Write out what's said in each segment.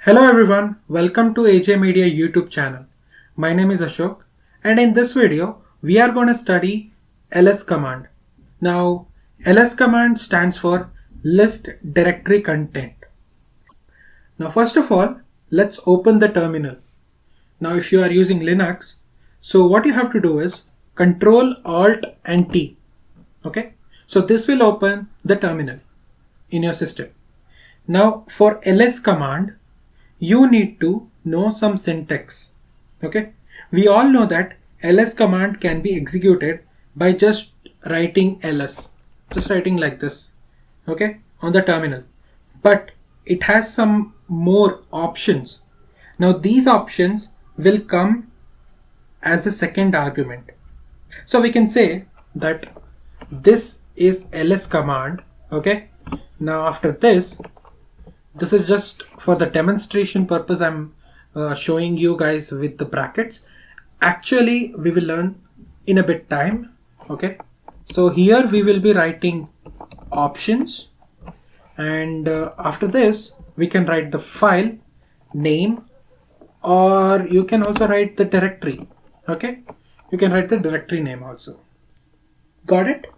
Hello everyone, welcome to AJ Media YouTube channel. My name is Ashok and in this video we are going to study ls command. Now ls command stands for list directory content. Now first of all, let's open the terminal. Now if you are using Linux, so what you have to do is Control Alt and T. Okay, so this will open the terminal in your system. Now for ls command, you need to know some syntax. Okay, we all know that ls command can be executed by just writing ls, just writing like this, okay, on the terminal, but it has some more options. Now these options will come as a second argument. So we can say that this is ls command. Okay, now after this is just for the demonstration purpose. I'm showing you guys with the brackets. Actually we will learn in a bit time. Okay, so here we will be writing options, and after this we can write the file name, or you can also write the directory. Okay, you can write the directory name also. Got it?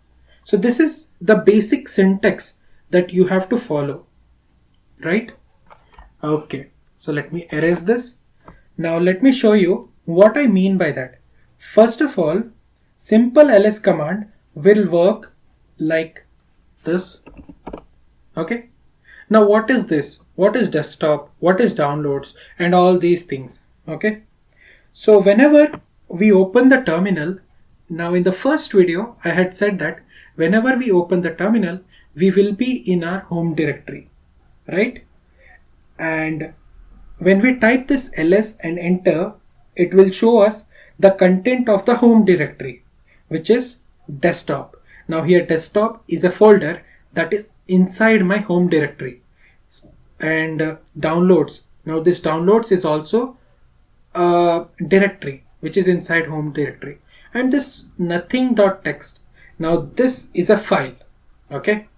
So this is the basic syntax that you have to follow, right? Okay, so let me erase this. Now let me show you what I mean by that. First of all, simple ls command will work like this. Okay, now what is this? What is desktop? What is downloads? And all these things. Okay, so whenever we open the terminal, now in the first video I had said that whenever we open the terminal, we will be in our home directory, right? And when we type this ls and enter, it will show us the content of the home directory, which is desktop. Now here desktop is a folder that is inside my home directory, and downloads. Now this downloads is also a directory which is inside home directory, and this nothing.txt. Now this is a file. Okay,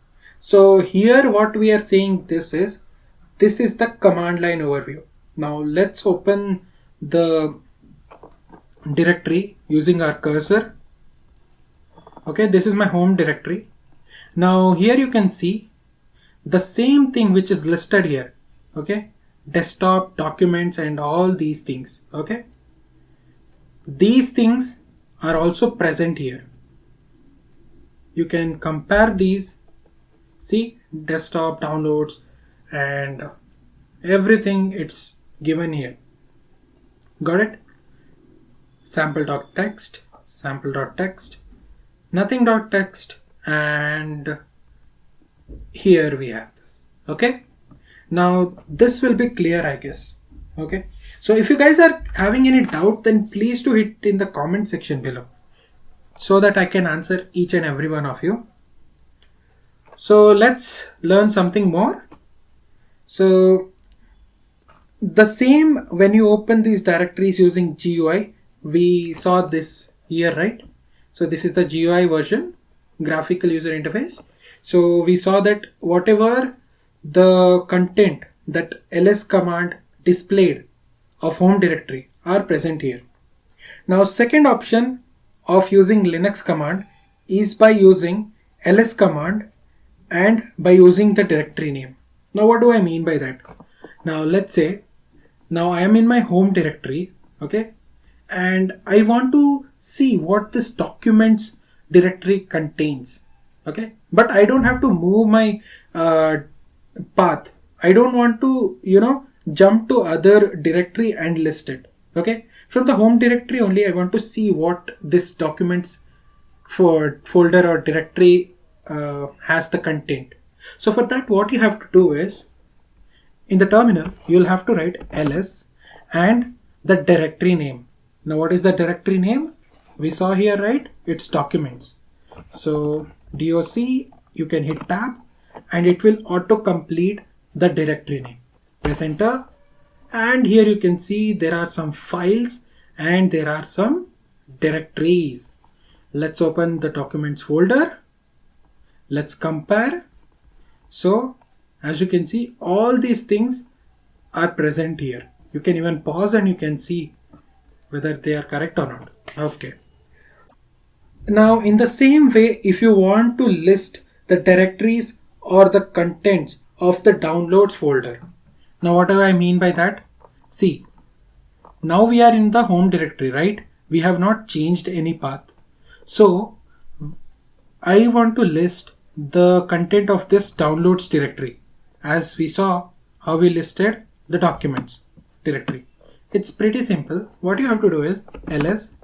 so here what we are saying, this is the command line overview. Now let's open the directory using our cursor. Okay, this is my home directory. Now here you can see the same thing which is listed here. Okay, desktop, documents, and all these things. Okay, these things are also present here. You can compare these. See, desktop, downloads, and everything, it's given here. Got it? Sample.txt, sample.txt, nothing.txt, and here we have this. Okay, now this will be clear, I guess. Okay, so if you guys are having any doubt, then please do hit in the comment section below so that I can answer each and every one of you. So let's learn something more. So the same, when you open these directories using GUI, we saw this here, right? So this is the GUI version, graphical user interface. So we saw that whatever the content that ls command displayed of home directory are present here. Now second option of using Linux command is by using ls command and by using the directory name. Now what do I mean by that? Now let's say now I am in my home directory, okay, and I want to see what this documents directory contains. Okay, but I don't have to move my path. I don't want to, jump to other directory and list it. Okay, from the home directory only I want to see what this documents for folder or directory has the content. So for that, what you have to do is, in the terminal you'll have to write ls and the directory name. Now what is the directory name? We saw here, right? It's documents. So doc, you can hit tab and it will auto complete the directory name. Press enter, and here you can see there are some files and there are some directories. Let's open the documents folder. Let's compare. So as you can see, all these things are present here. You can even pause and you can see whether they are correct or not. Okay. Now in the same way, if you want to list the directories or the contents of the downloads folder. Now what do I mean by that? See, now we are in the home directory, right? We have not changed any path. So I want to list the content of this downloads directory, as we saw how we listed the documents directory. It's pretty simple. What you have to do is ls.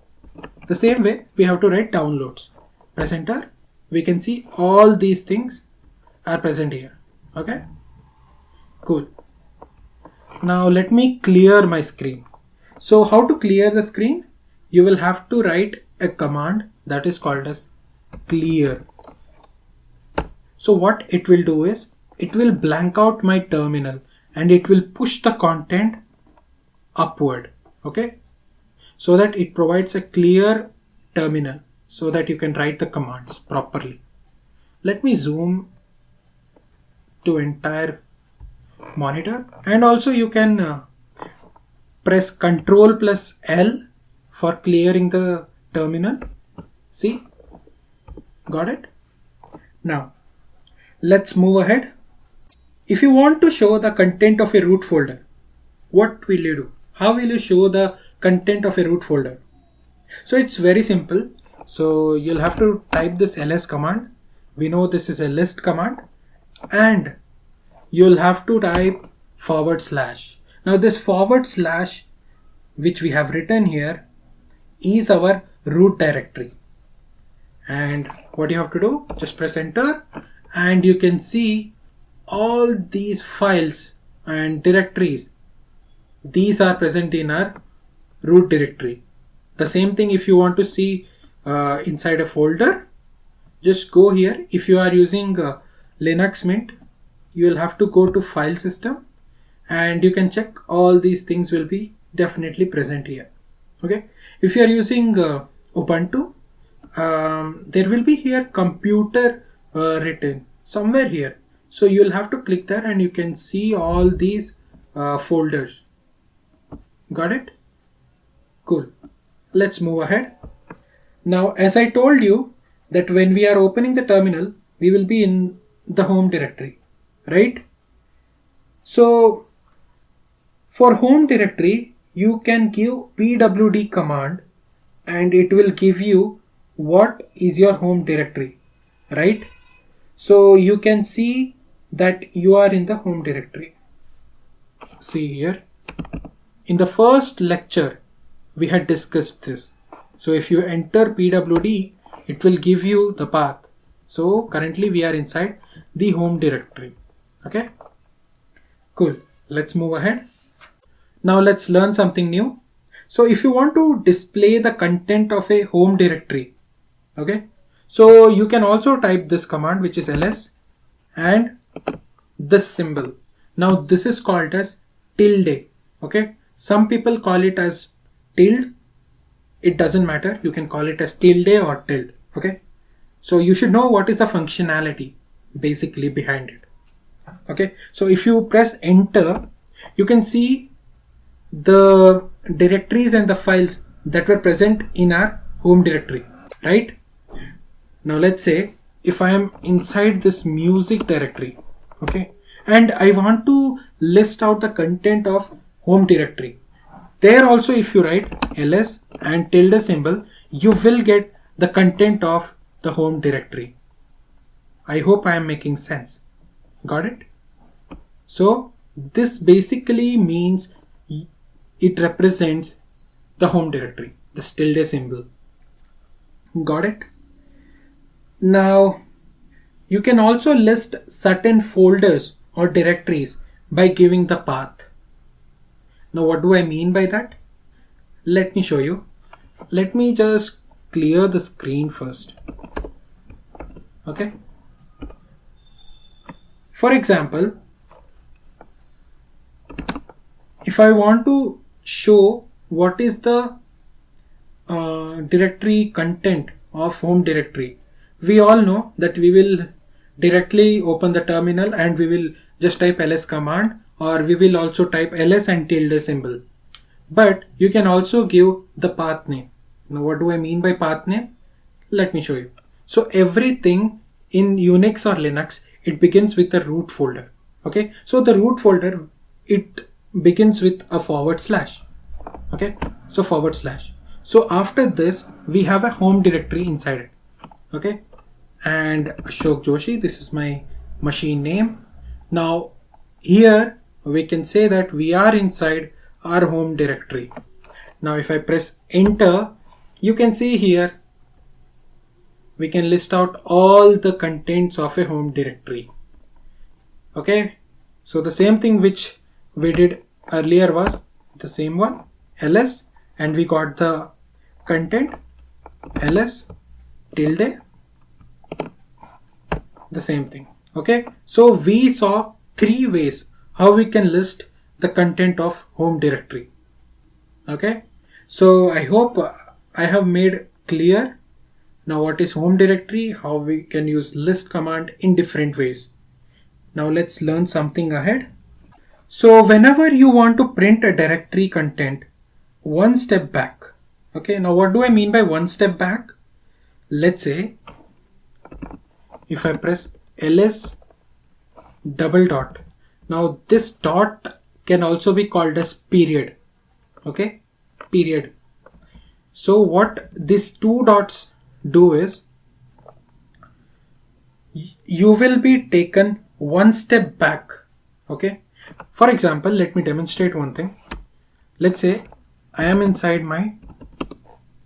The same way we have to write downloads. Press enter. We can see all these things are present here. Okay. Cool. Now let me clear my screen. So how to clear the screen? You will have to write a command that is called as clear. So what it will do is it will blank out my terminal and it will push the content upward. Okay. So that it provides a clear terminal so that you can write the commands properly. Let me zoom to entire monitor, and also you can press Ctrl plus L for clearing the terminal. See, got it? Now let's move ahead. If you want to show the content of a root folder, what will you do? How will you show the content of a root folder? So it's very simple. So you'll have to type this ls command. We know this is a list command, and you'll have to type /. Now this / which we have written here is our root directory. And what you have to do, just press enter, and you can see all these files and directories. These are present in our root directory. The same thing if you want to see inside a folder, just go here. If you are using Linux Mint, you will have to go to file system and you can check all these things will be definitely present here. Okay. If you are using Ubuntu, there will be here computer written somewhere here. So you will have to click there and you can see all these folders. Got it? Cool. Let's move ahead. Now, as I told you that when we are opening the terminal, we will be in the home directory, right? So for home directory, you can give pwd command and it will give you what is your home directory, right? So you can see that you are in the home directory. See here. In the first lecture, we had discussed this. So if you enter pwd, it will give you the path. So currently we are inside the home directory. Okay. Cool. Let's move ahead. Now let's learn something new. So if you want to display the content of a home directory, okay, so you can also type this command, which is ls and this symbol. Now this is called as tilde. Okay. Some people call it as tilde. It doesn't matter. You can call it as tilde or tilde. Okay. So you should know what is the functionality basically behind it. Okay. So if you press enter, you can see the directories and the files that were present in our home directory, right? Now let's say if I am inside this music directory, okay, and I want to list out the content of home directory. There also if you write ls and tilde symbol, you will get the content of the home directory. I hope I am making sense. Got it? So this basically means it represents the home directory, the tilde symbol. Got it? Now you can also list certain folders or directories by giving the path. Now what do I mean by that? Let me show you. Let me just clear the screen first. Okay. For example, if I want to show what is the directory content of home directory, we all know that we will directly open the terminal and we will just type ls command or we will also type ls and tilde symbol. But you can also give the path name. Now what do I mean by path name? Let me show you. So everything in Unix or Linux, it begins with a root folder. Okay, so the root folder, it begins with a /. Okay, so /. So after this, we have a home directory inside it. Okay, and Ashok Joshi, this is my machine name. Now here we can say that we are inside our home directory. Now if I press enter, you can see here we can list out all the contents of a home directory. Okay, so the same thing which we did earlier was the same one, ls, and we got the content ls tilde, the same thing. Okay, so we saw 3 ways how we can list the content of home directory. Okay, so I hope I have made clear now what is home directory, how we can use list command in different ways. Now let's learn something ahead. So whenever you want to print a directory content, one step back. Okay, now what do I mean by one step back? Let's say if I press ls double dot, now this dot can also be called as period. Okay, period. So what these 2 dots do is, you will be taken one step back. Okay, for example, let me demonstrate one thing. Let's say I am inside my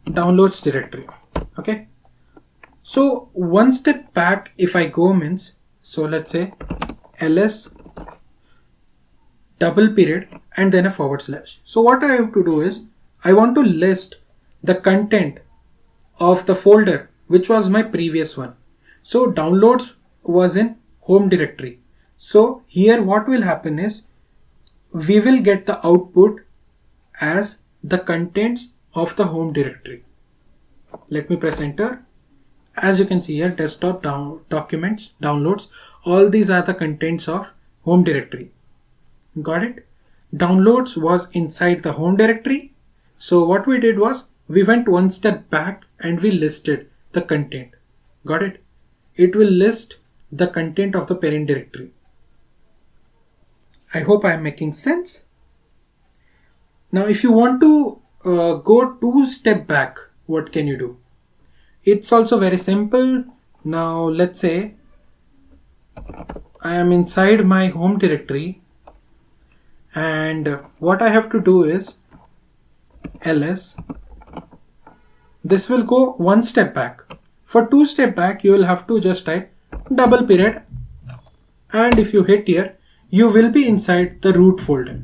downloads directory. Okay, so one step back if I go means, so let's say ls double period and then a /. So what I have to do is, I want to list the content of the folder which was my previous one. So downloads was in home directory. So here what will happen is, we will get the output as the contents of the home directory. Let me press enter. As you can see here, desktop, documents, downloads, all these are the contents of home directory. Got it? Downloads was inside the home directory. So what we did was, we went one step back and we listed the content. Got it? It will list the content of the parent directory. I hope I am making sense. Now if you want to go 2 step back, what can you do? It's also very simple. Now let's say I am inside my home directory, and what I have to do is ls, this will go one step back. For 2 step back, you will have to just type double period, and if you hit here, you will be inside the root folder.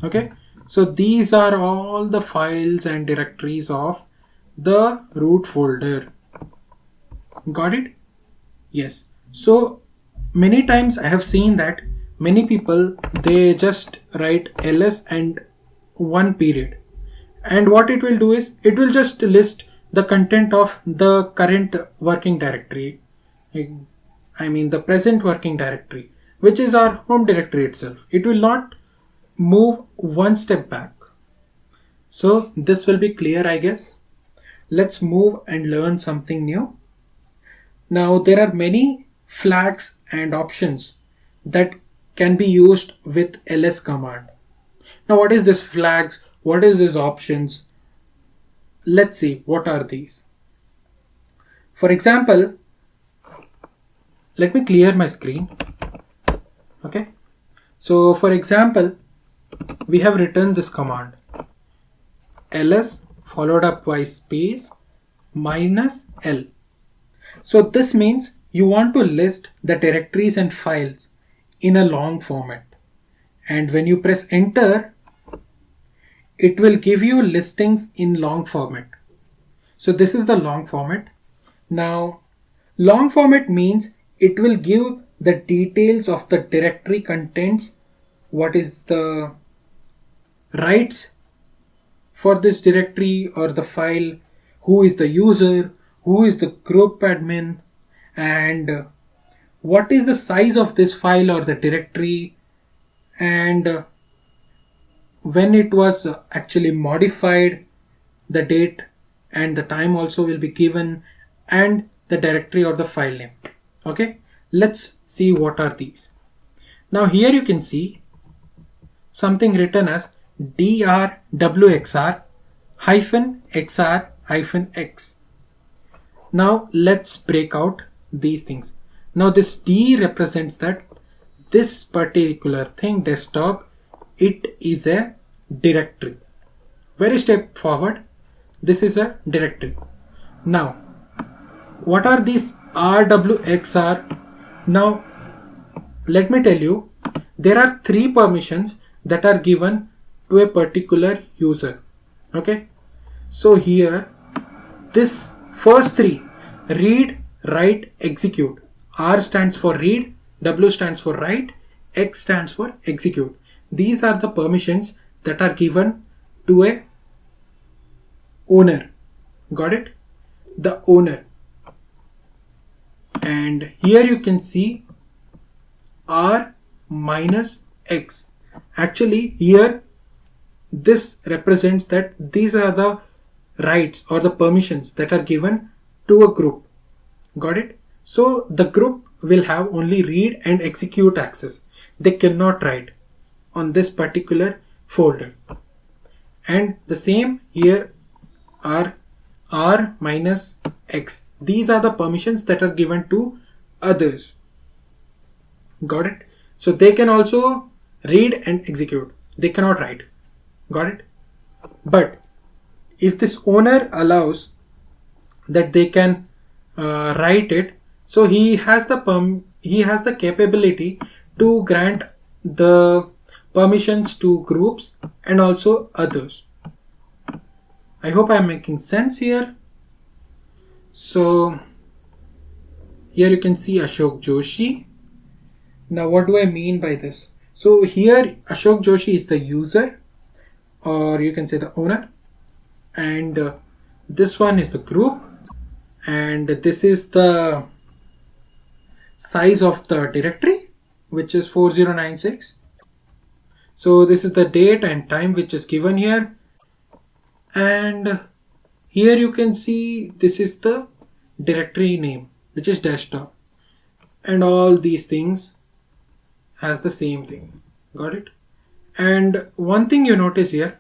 Okay, so these are all the files and directories of the root folder. Got it? Yes. So many times I have seen that many people, they just write ls and one period, and what it will do is, it will just list the content of the current working directory, I mean the present working directory, which is our home directory itself. It will not move one step back. So this will be clear, I guess. Let's move and learn something new. Now there are many flags and options that can be used with ls command. Now what is this flags? What is this options? Let's see what are these. For example, let me clear my screen. Okay, so for example, we have written this command ls followed up by space -l. So this means you want to list the directories and files in a long format, and when you press enter, it will give you listings in long format. So this is the long format. Now long format means it will give the details of the directory contents, what is the rights for this directory or the file, who is the user, who is the group admin, and what is the size of this file or the directory, and when it was actually modified, the date and the time also will be given, and the directory or the file name. Okay, let's see what are these. Now here you can see something written as drwxr -xr -x. Now let's break out these things. Now this D represents that this particular thing, desktop, it is a directory. Very straightforward. This is a directory. Now, what are these RWXR? Now, let me tell you, there are 3 permissions that are given to a particular user. Okay. So here, this first 3, read, write, execute. R stands for read, W stands for write, X stands for execute. These are the permissions that are given to a owner. Got it? The owner. And here you can see R minus X. Actually here this represents that these are the rights or the permissions that are given to a group. Got it? So the group will have only read and execute access. They cannot write on this particular folder. And the same here are R minus X. These are the permissions that are given to others. Got it? So they can also read and execute. They cannot write. Got it? But if this owner allows that they can write it, so he has the capability to grant the permissions to groups and also others. I hope I am making sense here. So here you can see Ashok Joshi. Now what do I mean by this? So here Ashok Joshi is the user, or you can say the owner, and this one is the group, and this is the size of the directory, which is 4096. So this is the date and time which is given here, and here you can see this is the directory name, which is desktop, and all these things has the same thing. Got it? And one thing you notice here,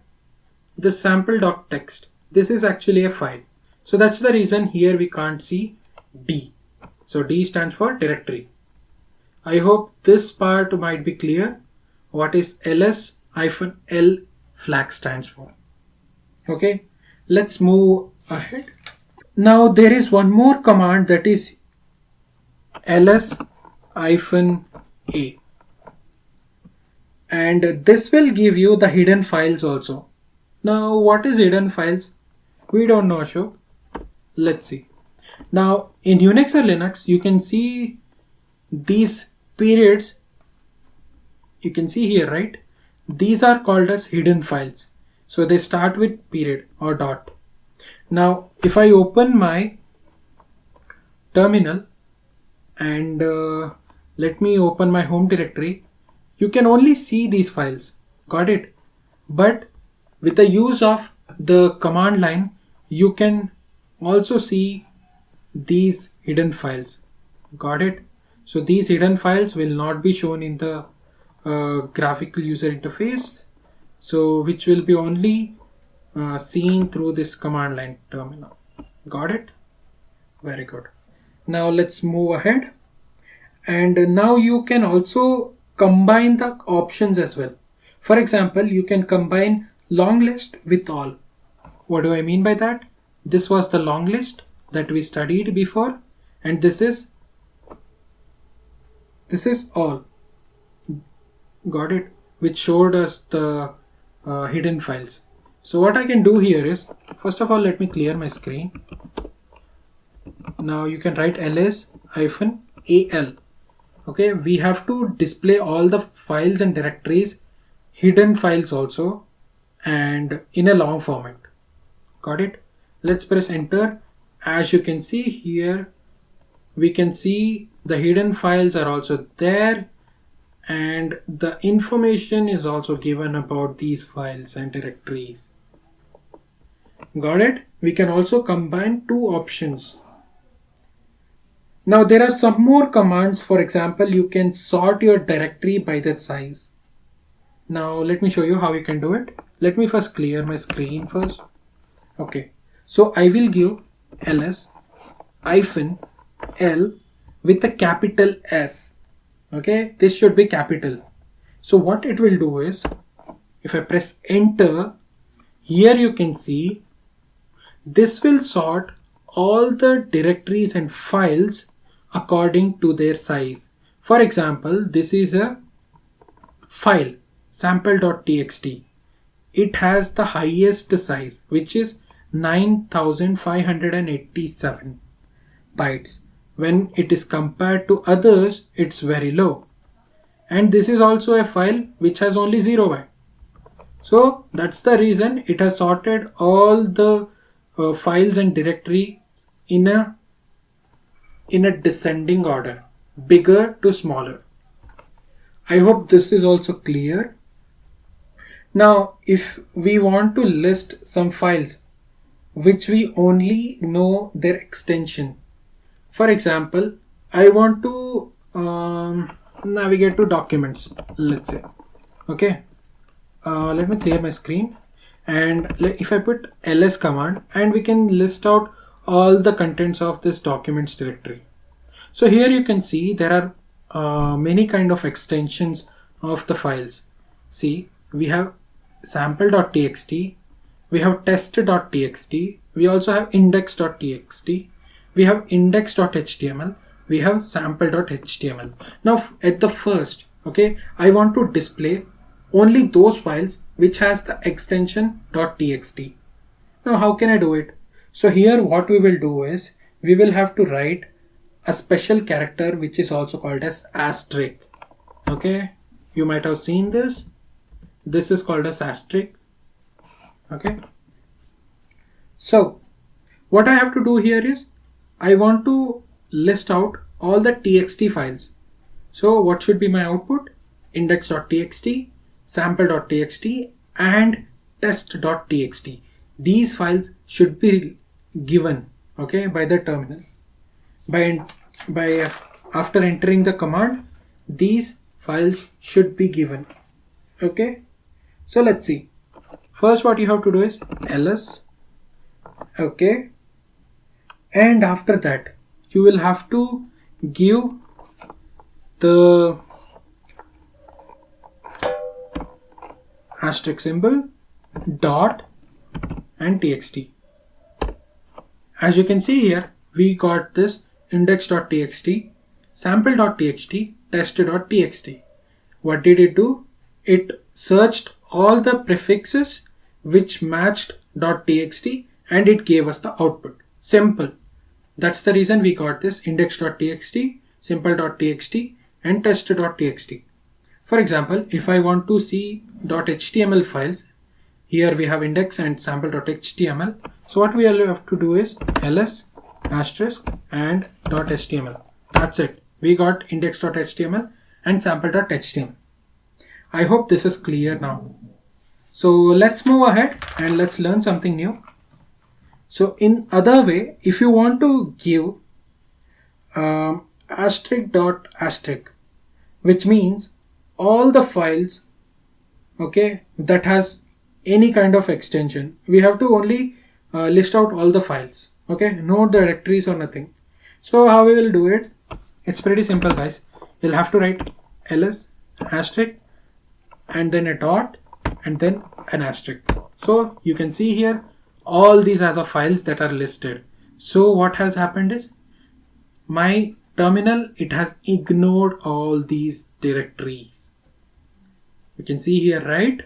the sample.txt, this is actually a file. So that's the reason here we can't see D. So D stands for directory. I hope this part might be clear. What is ls-l flag stands for. Okay, let's move ahead. Now there is one more command, that is ls-a, and this will give you the hidden files also. Now what is hidden files? We don't know, Ashok. Let's see. Now in Unix or Linux you can see these periods. You can see here, right? These are called as hidden files. So they start with period or dot. Now if I open my terminal and let me open my home directory, you can only see these files. Got it? But with the use of the command line, you can also see these hidden files. Got it? So these hidden files will not be shown in the graphical user interface, so which will be only seen through this command line terminal. Got it? Very good. Now let's move ahead, and now you can also combine the options as well. For example, you can combine long list with all. What do I mean by that? This was the long list that we studied before, and this is all. Got it? Which showed us the hidden files. So what I can do here is, first of all, let me clear my screen. Now you can write ls-al. Okay, we have to display all the files and directories, hidden files also, and in a long format. Got it? Let's press enter. As you can see here, we can see the hidden files are also there, and the information is also given about these files and directories. Got it? We can also combine two options. Now there are some more commands. For example, you can sort your directory by the size. Now let me show you how you can do it. Let me first clear my screen first. Okay, so I will give ls -l with a capital S. Okay, this should be capital. So what it will do is, if I press enter, here you can see this will sort all the directories and files according to their size. For example, this is a file sample.txt. It has the highest size, which is 9587 bytes. When it is compared to others, it's very low. And this is also a file which has only 0 byte. So that's the reason it has sorted all the files and directory in a descending order, bigger to smaller. I hope this is also clear. Now, if we want to list some files which we only know their extension, for example, I want to navigate to documents, let's say. Okay, let me clear my screen, and if I put ls command, and we can list out all the contents of this documents directory. So here you can see there are many kind of extensions of the files. See, we have sample.txt, we have test.txt, we also have index.txt, we have index.html, we have sample.html. Now at the first, okay, I want to display only those files which has the extension .txt. Now how can I do it? So here what we will do is, we will have to write a special character which is also called as asterisk. Okay, you might have seen this. This is called as asterisk. Okay, so what I have to do here is, I want to list out all the txt files. So what should be my output? Index.txt, sample.txt and test.txt. These files should be given, okay, by the terminal. After entering the command, these files should be given. Okay, so let's see. First what you have to do is ls, okay, and after that you will have to give the asterisk symbol, dot and txt. As you can see here, we got this index.txt, sample.txt, test.txt. What did it do? It searched all the prefixes which matched .txt and it gave us the output. Simple. That's the reason we got this index.txt, simple.txt and test.txt. For example, if I want to see .html files, here we have index and sample.html. So what we have to do is ls asterisk and .html. That's it. We got index.html and sample.html. I hope this is clear now. So let's move ahead and let's learn something new. So in other way, if you want to give asterisk dot asterisk, which means all the files, okay, that has any kind of extension, we have to only list out all the files, okay, no directories or nothing. So how we will do it? It's pretty simple, guys. You'll have to write ls asterisk and then a dot and then an asterisk. So you can see here all these are the files that are listed. So what has happened is, my terminal, it has ignored all these directories. You can see here, right?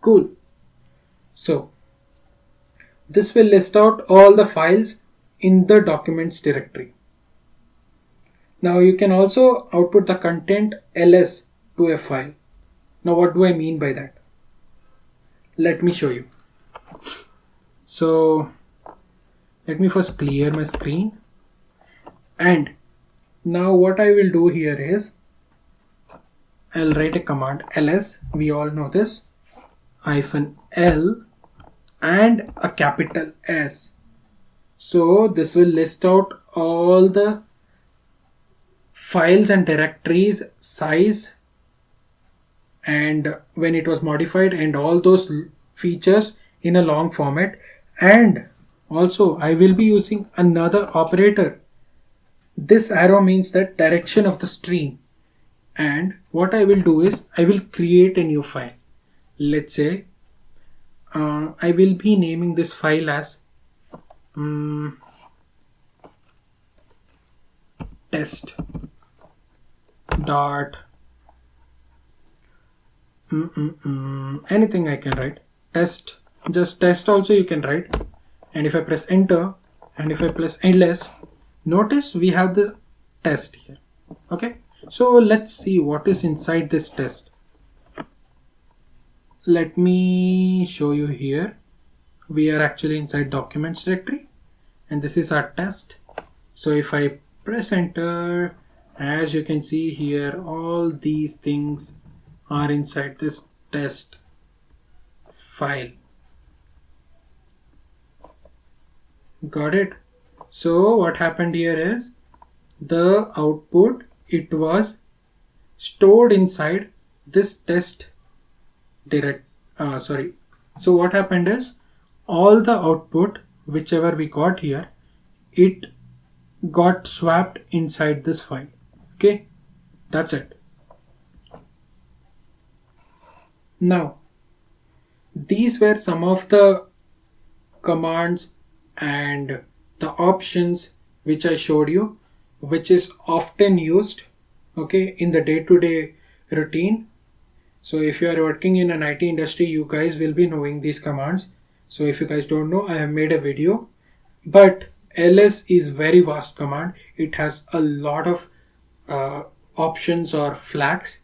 Cool. So this will list out all the files in the documents directory. Now you can also output the content ls to a file. Now what do I mean by that? Let me show you. So let me first clear my screen, and Now what I will do here is I'll write a command ls, we all know this, -l and a capital S. So this will list out all the files and directories, size, and when it was modified, and all those features in a long format. And also I will be using another operator. This arrow means the direction of the stream. And what I will do is I will create a new file. Let's say I will be naming this file as test dot anything I can write, test, just test also you can write. And if I press enter and if I press ls, notice we have the test here. Okay, so let's see what is inside this test. Let me show you here. We are actually inside documents directory and this is our test. So if I press enter, as you can see here, all these things are inside this test file. Got it? So what happened here is the output, it was stored inside this test so what happened is all the output whichever we got here, it got swapped inside this file. Okay, that's it. Now these were some of the commands and the options which I showed you, which is often used, okay, in the day-to-day routine. So if you are working in an IT industry, you guys will be knowing these commands. So if you guys don't know, I have made a video, but ls is very vast command. It has a lot of options or flags.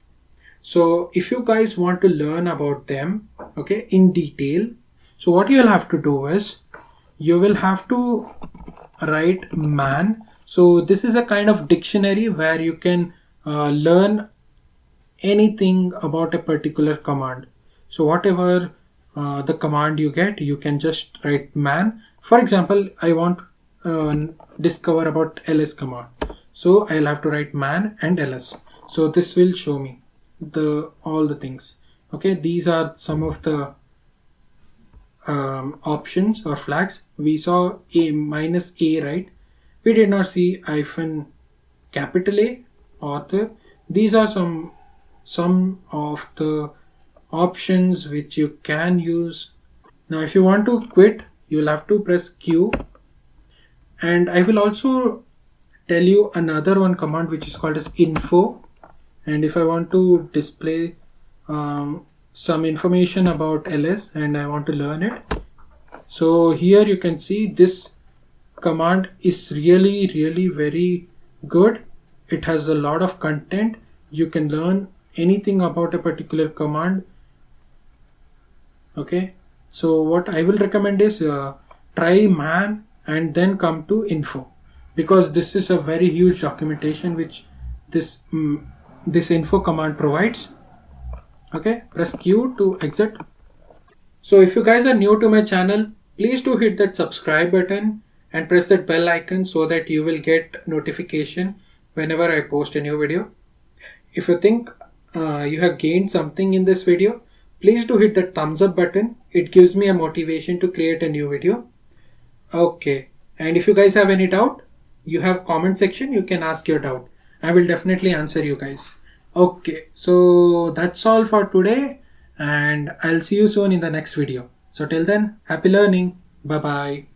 So if you guys want to learn about them, okay, in detail, so what you'll have to do is you will have to write man. So this is a kind of dictionary where you can learn anything about a particular command. So whatever the command you get, you can just write man. For example, I want discover about ls command, so I'll have to write man and ls. So this will show me all the things. Okay, these are some of the options or flags. We saw a -a, right? We did not see capital A, author. These are some of the options which you can use. Now if you want to quit, you'll have to press Q. And I will also tell you another one command which is called as info. And if I want to display some information about ls and I want to learn it, so here you can see this command is really very good. It has a lot of content. You can learn anything about a particular command. Okay, so what I will recommend is try man and then come to info, because this is a very huge documentation which this info command provides. Okay, press Q to exit. So if you guys are new to my channel, please do hit that subscribe button and press that bell icon so that you will get notification whenever I post a new video. If you think you have gained something in this video, please do hit that thumbs up button. It gives me a motivation to create a new video. Okay, and if you guys have any doubt, you have comment section, you can ask your doubt. I will definitely answer you guys. Okay, so that's all for today and I'll see you soon in the next video. So till then, happy learning. Bye bye.